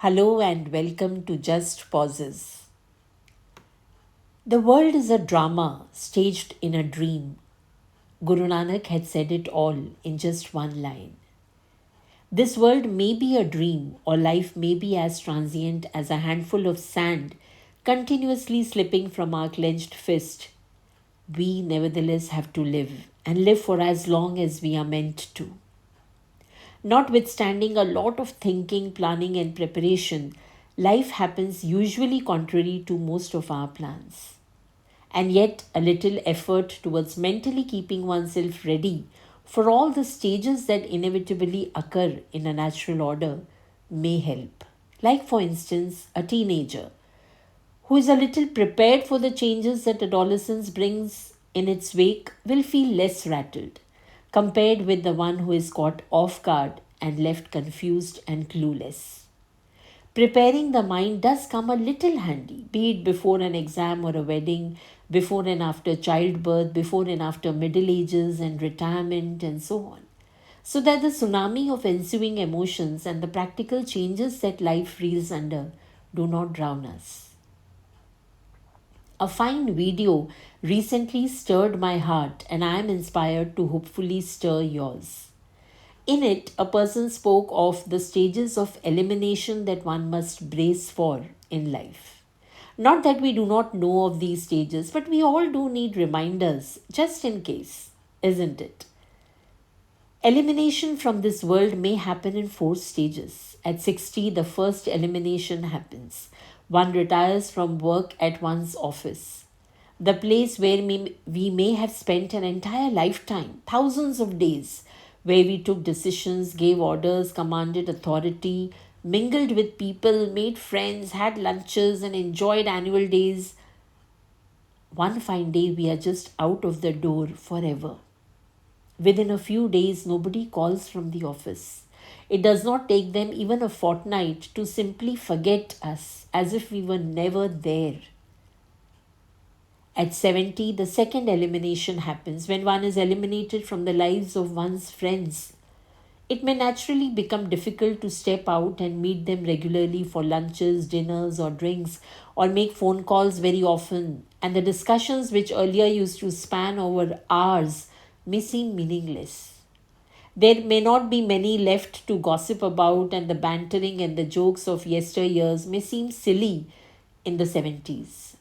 Hello and welcome to Just Pauses. The world is a drama staged in a dream. Guru Nanak had said it all in just one line. This world may be a dream, or life may be as transient as a handful of sand continuously slipping from our clenched fist. We nevertheless have to live, and live for as long as we are meant to. Notwithstanding a lot of thinking, planning, and preparation, life happens usually contrary to most of our plans. And yet, a little effort towards mentally keeping oneself ready for all the stages that inevitably occur in a natural order may help. Like, for instance, a teenager who is a little prepared for the changes that adolescence brings in its wake will feel less rattled compared with the one who is caught off guard and left confused and clueless. Preparing the mind does come a little handy, be it before an exam or a wedding, before and after childbirth, before and after middle ages and retirement, and so on. So that the tsunami of ensuing emotions and the practical changes that life reels under do not drown us. A fine video recently stirred my heart, and I am inspired to hopefully stir yours. In it, a person spoke of the stages of elimination that one must brace for in life. Not that we do not know of these stages, but we all do need reminders, just in case, isn't it? Elimination from this world may happen in four stages. At 60, the first elimination happens. One retires from work at one's office, the place where we may have spent an entire lifetime, thousands of days, where we took decisions, gave orders, commanded authority, mingled with people, made friends, had lunches, and enjoyed annual days. One fine day, we are just out of the door forever. Within a few days, nobody calls from the office. It does not take them even a fortnight to simply forget us as if we were never there. At 70, the second elimination happens when one is eliminated from the lives of one's friends. It may naturally become difficult to step out and meet them regularly for lunches, dinners, or drinks, or make phone calls very often, and the discussions which earlier used to span over hours may seem meaningless. There may not be many left to gossip about, and the bantering and the jokes of yesteryears may seem silly in the 70s.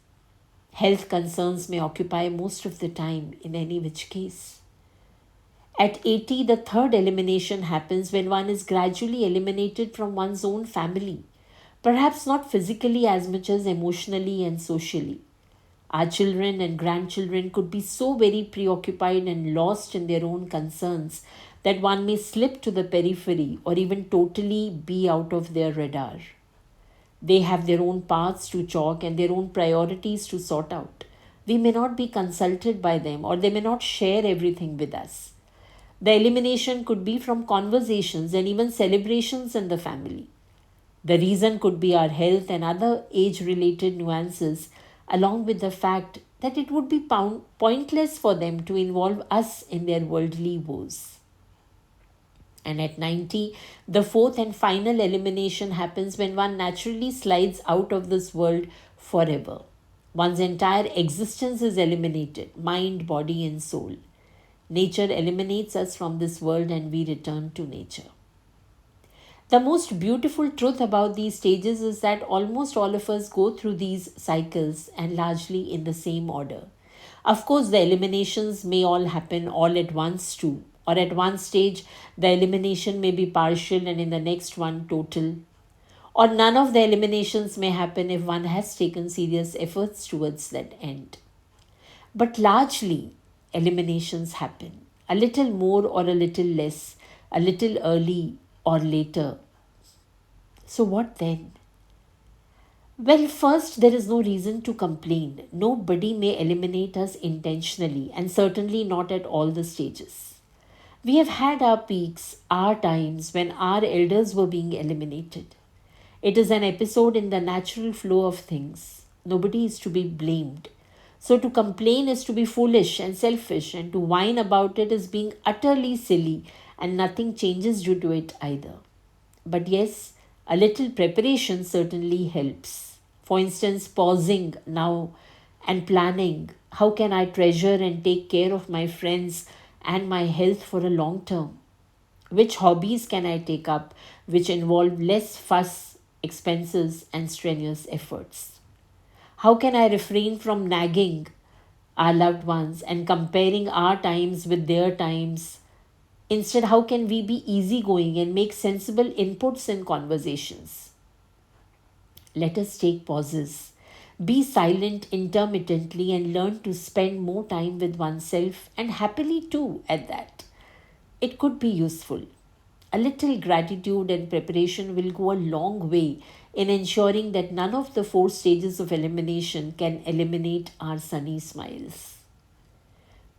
Health concerns may occupy most of the time in any which case. At 80, the third elimination happens when one is gradually eliminated from one's own family, perhaps not physically as much as emotionally and socially. Our children and grandchildren could be so very preoccupied and lost in their own concerns that one may slip to the periphery or even totally be out of their radar. They have their own paths to chalk and their own priorities to sort out. We may not be consulted by them, or they may not share everything with us. The elimination could be from conversations and even celebrations in the family. The reason could be our health and other age related nuances, along with the fact that it would be pointless for them to involve us in their worldly woes. And at 90, the fourth and final elimination happens when one naturally slides out of this world forever. One's entire existence is eliminated, mind, body, and soul. Nature eliminates us from this world and we return to nature. The most beautiful truth about these stages is that almost all of us go through these cycles and largely in the same order. Of course, the eliminations may all happen all at once too, or at one stage the elimination may be partial and in the next one total. Or none of the eliminations may happen if one has taken serious efforts towards that end. But largely, eliminations happen. A little more or a little less, a little early or later. So, what then? Well, first, there is no reason to complain. Nobody may eliminate us intentionally, and certainly not at all the stages. We have had our peaks, our times when our elders were being eliminated. It is an episode in the natural flow of things. Nobody is to be blamed. So to complain is to be foolish and selfish, and to whine about it is being utterly silly, and nothing changes due to it either. But yes, A little preparation certainly helps. For instance, pausing now and planning how can I treasure and take care of my friends and my health for a long term? Which hobbies can I take up which involve less fuss, expenses, and strenuous efforts? How can I refrain from nagging our loved ones and comparing our times with their times? Instead, how can we be easygoing and make sensible inputs in conversations? Let us take pauses, be silent intermittently, and learn to spend more time with oneself and happily too at that. It could be useful. A little gratitude and preparation will go a long way in ensuring that none of the four stages of elimination can eliminate our sunny smiles.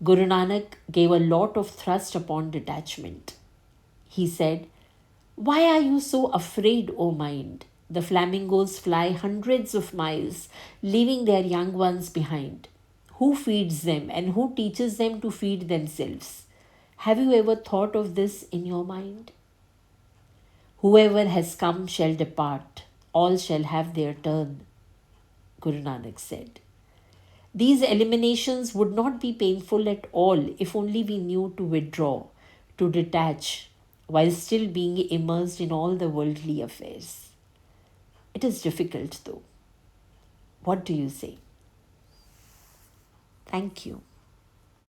Guru Nanak gave a lot of thrust upon detachment. He said, "Why are you so afraid, O mind? The flamingos fly hundreds of miles, leaving their young ones behind. Who feeds them and who teaches them to feed themselves? Have you ever thought of this in your mind? Whoever has come shall depart, all shall have their turn," Guru Nanak said. These eliminations would not be painful at all if only we knew to withdraw, to detach, while still being immersed in all the worldly affairs. It is difficult though. What do you say? Thank you.